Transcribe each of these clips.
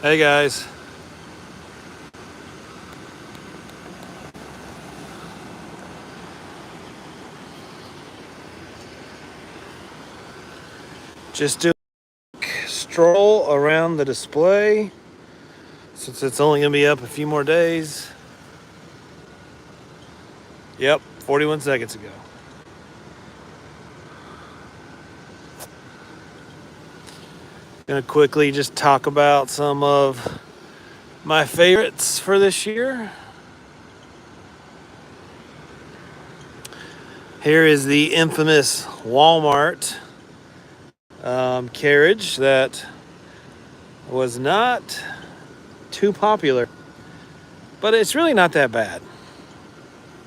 Hey guys. Just do a stroll around the display since it's only going to be up a few more days. Yep, 41 seconds ago. Going to quickly just talk about some of my favorites for this year. Here is the infamous Walmart carriage that was not too popular, but it's really not that bad.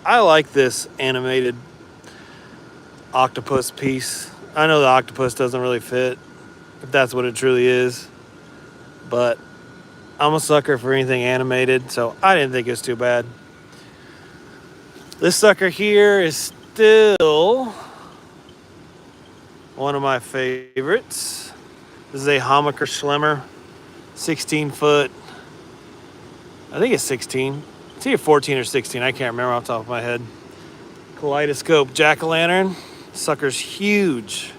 I like this animated octopus piece. I know the octopus doesn't really fit, if that's what it truly is, but I'm a sucker for anything animated, so I didn't think it was too bad. This sucker here is still one of my favorites. This is a Hammacher Schlemmer 16 foot. I think it's 16. It's either 14 or 16. I can't remember off the top of my head. Kaleidoscope jack-o'-lantern. Sucker's huge.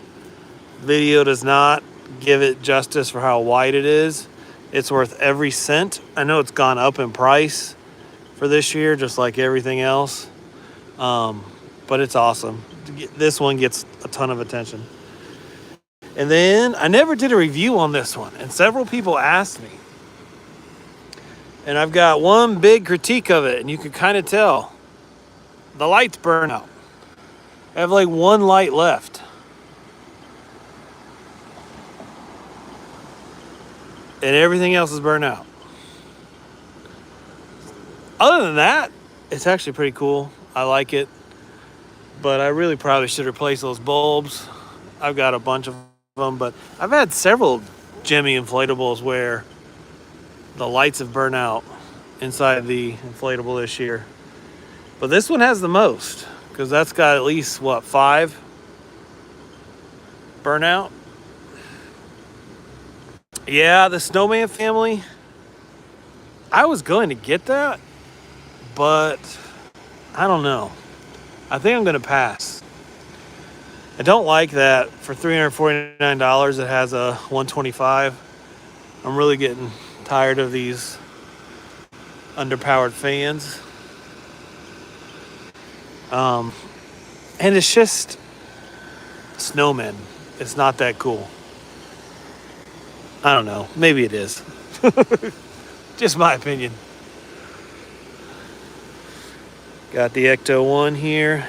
Video does not give it justice for how wide it is. It's worth every cent. I know it's gone up in price for this year, just like everything else. But it's awesome. This one gets a ton of attention. And then I never did a review on this one, and several people asked me. And I've got one big critique of it, and you can kind of tell. The lights burn out. I have like one light left. And everything else is burnt out. Other than that, it's actually pretty cool. I like it. But I really probably should replace those bulbs. I've got a bunch of them, but I've had several Jimmy inflatables where the lights have burned out inside the inflatable this year. But this one has the most, because that's got at least, 5 burnout? Yeah, the Snowman family. I was going to get that, but I don't know. I think I'm going to pass. I don't like that for $349 it has a 125. I'm really getting tired of these underpowered fans. And it's just snowmen. It's not that cool. I don't know. Maybe it is. Just my opinion. Got the Ecto-1 here.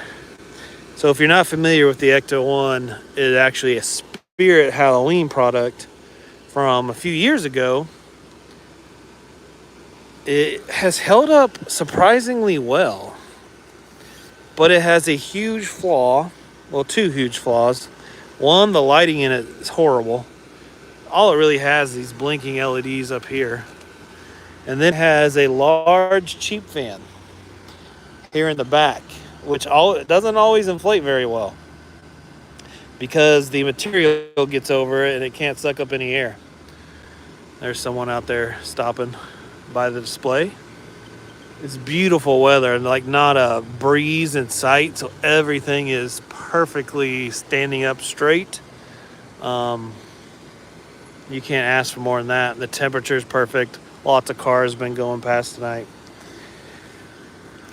So if you're not familiar with the Ecto-1, it's actually a Spirit Halloween product from a few years ago. It has held up surprisingly well, but it has a huge flaw. Well, 2 huge flaws. One, the lighting in it is horrible. All it really has is these blinking LEDs up here. And then it has a large cheap fan here in the back, which it doesn't always inflate very well because the material gets over it and it can't suck up any air. There's someone out there stopping by the display. It's beautiful weather and like not a breeze in sight, so everything is perfectly standing up straight. You can't ask for more than that. The temperature is perfect. Lots of cars been going past tonight.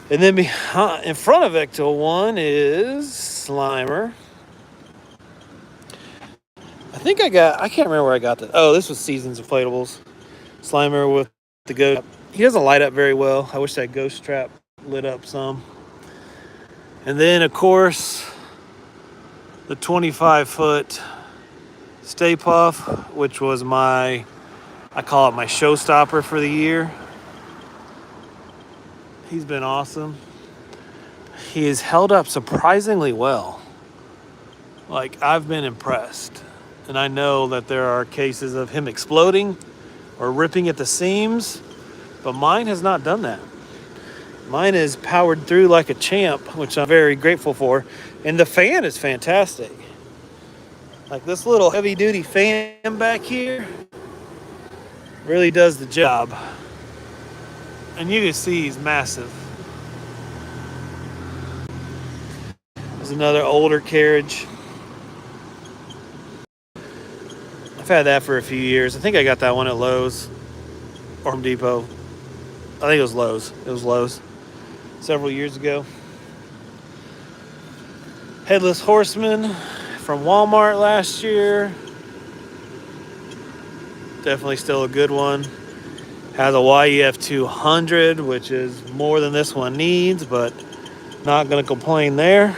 And then in front of Ecto-1 is Slimer. I can't remember where I got this. Oh, this was Seasons Inflatables. Slimer with the ghost. He doesn't light up very well. I wish that ghost trap lit up some. And then, of course, the 25-foot Stay Puff, which was I call it my Showstopper for the year. He's been awesome. He has held up surprisingly well. Like, I've been impressed. And I know that there are cases of him exploding or ripping at the seams, but mine has not done that. Mine is powered through like a champ, which I'm very grateful for. And the fan is fantastic. Like this little heavy-duty fan back here Really does the job. And you can see he's massive. There's another older carriage. I've had that for a few years. I think I got that one at Lowe's or Home Depot. I think it was Lowe's. It was Lowe's several years ago. Headless Horseman from Walmart last year. Definitely still a good one. Has a YEF 200, which is more than this one needs, but not going to complain there.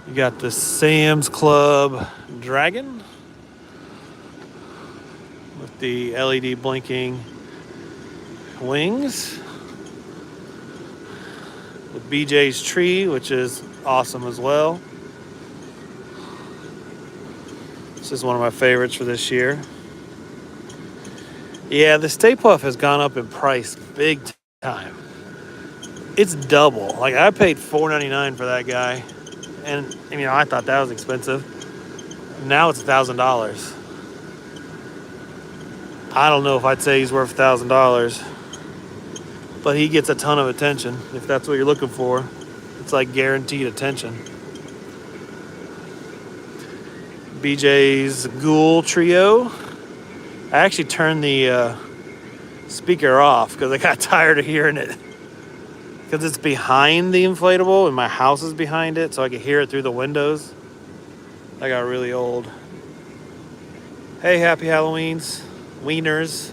You got the Sam's Club Dragon with the LED blinking wings. With BJ's Tree, which is awesome as well. This is one of my favorites for this year. Yeah, the Stay Puft has gone up in price big time. It's double. Like, I paid $4.99 for that guy. And, I thought that was expensive. Now it's $1,000. I don't know if I'd say he's worth $1,000. But he gets a ton of attention, if that's what you're looking for. It's like guaranteed attention. BJ's Ghoul Trio. I actually turned the speaker off because I got tired of hearing it. Because it's behind the inflatable and my house is behind it, so I could hear it through the windows. I got really old. Hey, happy Halloweens. Wieners.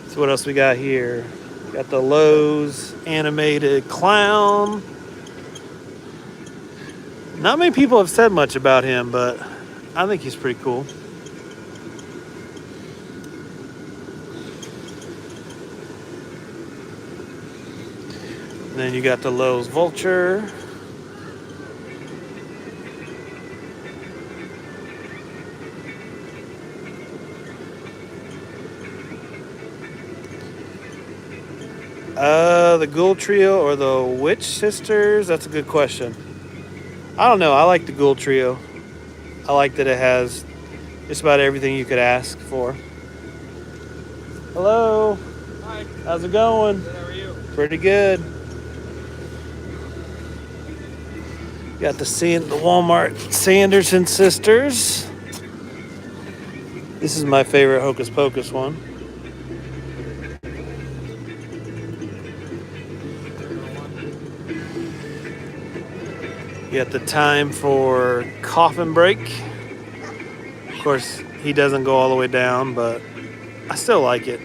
So what else we got here? Got the Lowe's animated clown. Not many people have said much about him, but I think he's pretty cool. And then you got the Lowe's Vulture. The Ghoul Trio or the Witch Sisters? That's a good question. I don't know. I like the Ghoul Trio. I like that it has just about everything you could ask for. Hello. Hi. How's it going? Good, how are you? Pretty good. Got the Walmart Sanderson Sisters. This is my favorite Hocus Pocus one. You got the Time for Coffin Break. Of course, he doesn't go all the way down, but I still like it.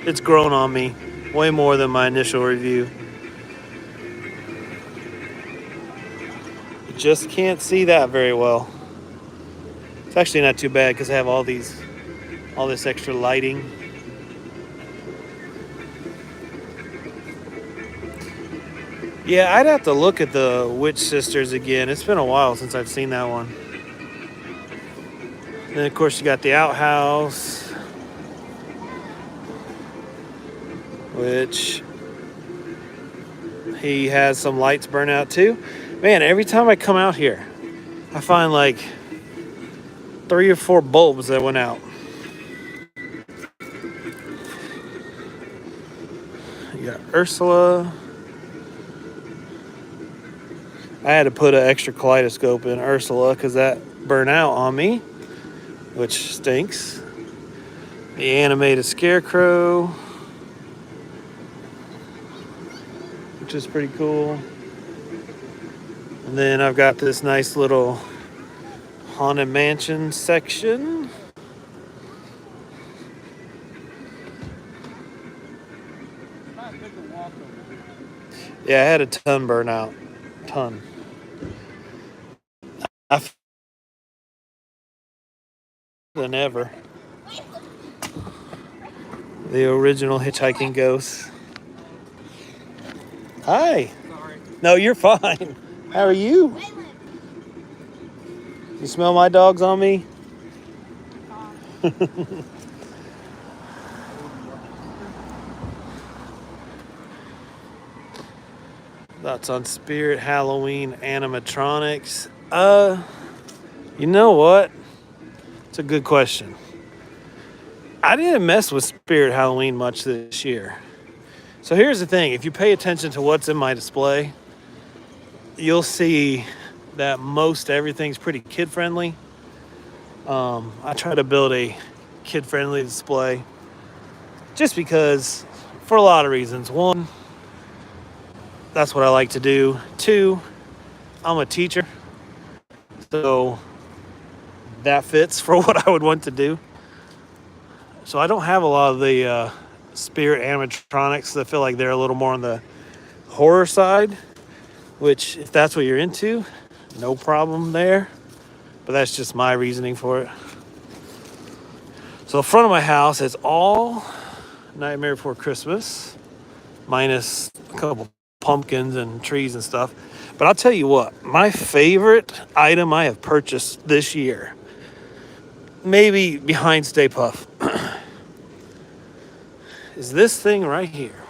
It's grown on me way more than my initial review. You just can't see that very well. It's actually not too bad because I have all this extra lighting. Yeah, I'd have to look at the Witch Sisters again. It's been a while since I've seen that one. And then, of course, you got the Outhouse, which he has some lights burn out too. Man, every time I come out here, I find like 3 or 4 bulbs that went out. You got Ursula. I had to put an extra kaleidoscope in Ursula because that burned out on me, which stinks. The animated Scarecrow, which is pretty cool. And then I've got this nice little Haunted Mansion section. Yeah, I had a ton burn out. Ton. Than ever. The original Hitchhiking Ghost. Hi. Sorry. No, you're fine. How are you? You smell my dogs on me? Thoughts on Spirit Halloween animatronics? You know what? It's a good question. I didn't mess with Spirit Halloween much this year. So here's the thing. If you pay attention to what's in my display, you'll see that most everything's pretty kid-friendly. I try to build a kid-friendly display just because, for a lot of reasons. One, that's what I like to do. Two, I'm a teacher, so that fits for what I would want to do. So I don't have a lot of the Spirit animatronics that feel like they're a little more on the horror side, which if that's what you're into, no problem there. But that's just my reasoning for it. So the front of my house is all Nightmare Before Christmas, minus a couple pumpkins and trees and stuff. But I'll tell you what, my favorite item I have purchased this year, maybe behind Stay Puft, is this thing right here.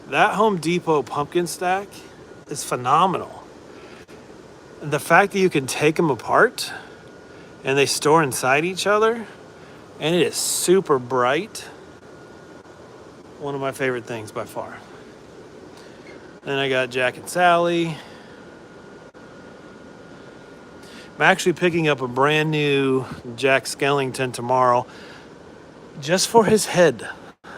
That Home Depot pumpkin stack is phenomenal. And the fact that you can take them apart and they store inside each other, and it is super bright. One of my favorite things by far. Then I got Jack and Sally. I'm actually picking up a brand new Jack Skellington tomorrow just for his head,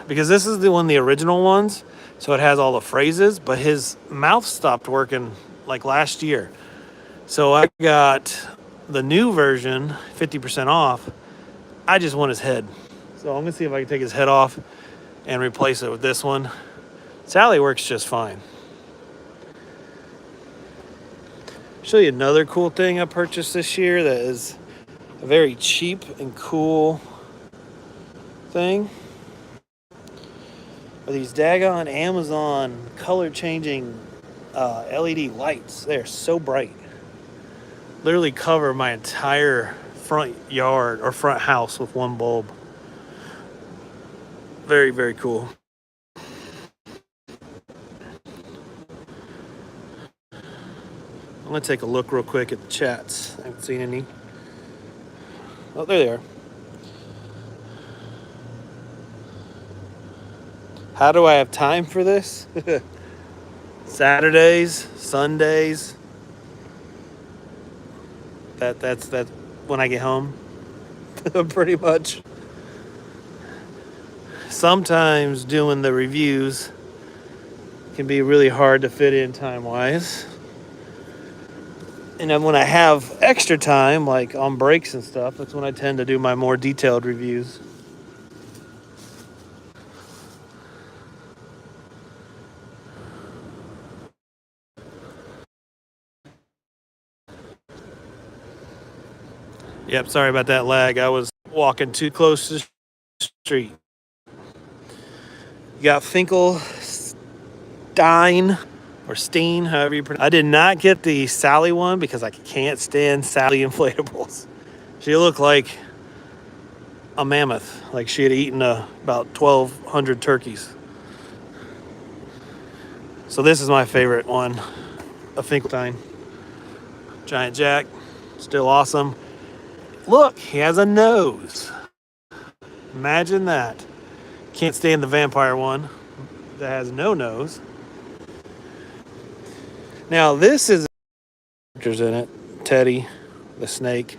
because this is the original ones, so it has all the phrases, but his mouth stopped working like last year. So I got the new version, 50% off. I just want his head. So I'm gonna see if I can take his head off and replace it with this one. Sally works just fine. Show you another cool thing I purchased this year that is a very cheap and cool thing. Are these daggone Amazon color changing LED lights. They're so bright. Literally cover my entire front yard or front house with one bulb. Very, very cool. I'm gonna take a look real quick at the chats. I haven't seen any. Oh, there they are. How do I have time for this? Saturdays, Sundays. That's when I get home. Pretty much. Sometimes doing the reviews can be really hard to fit in time-wise. And then when I have extra time, like on breaks and stuff, that's when I tend to do my more detailed reviews. Yep, sorry about that lag. I was walking too close to the street. You got Finkelstein or Steen, however you pronounce it. I did not get the Sally one because I can't stand Sally inflatables. She looked like a mammoth, like she had eaten about 1,200 turkeys. So this is my favorite one, a Finkelstein. Giant Jack, still awesome. Look, he has a nose. Imagine that. Can't stand the vampire one that has no nose. Now this is characters in it. Teddy, the snake.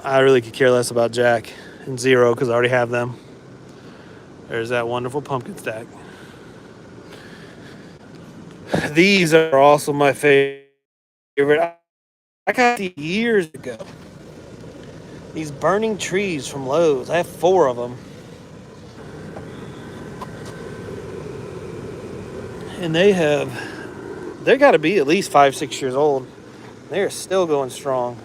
I really could care less about Jack and Zero because I already have them. There's that wonderful pumpkin stack. These are also my favorite. I got these years ago. These burning trees from Lowe's. I have 4 of them. And they got to be at least 5-6 years old. They're still going strong.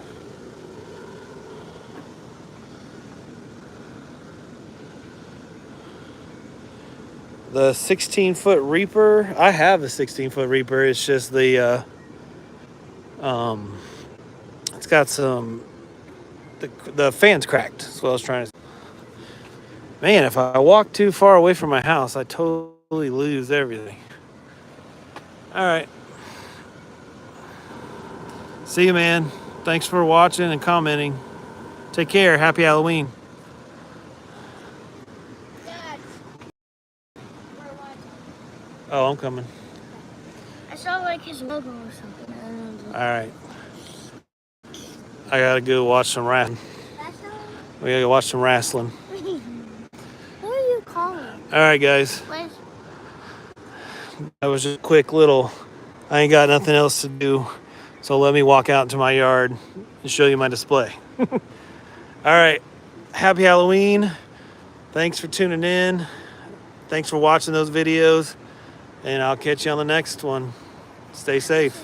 The 16-foot Reaper, I have the 16-foot Reaper. It's just the, it's got some, the fan's cracked. That's what I was trying to say. Man, if I walk too far away from my house, I totally lose everything. All right. See you, man. Thanks for watching and commenting. Take care. Happy Halloween. Dad, we're watching. Oh, I'm coming. I saw like his logo or something. I don't know. All right. I gotta go watch some wrestling. We gotta go watch some wrestling. Who are you calling? All right, guys. Where's... That was just a quick little. I ain't got nothing else to do, so let me walk out into my yard and show you my display. All right. Happy Halloween. Thanks for tuning in. Thanks for watching those videos, and I'll catch you on the next one. Stay safe.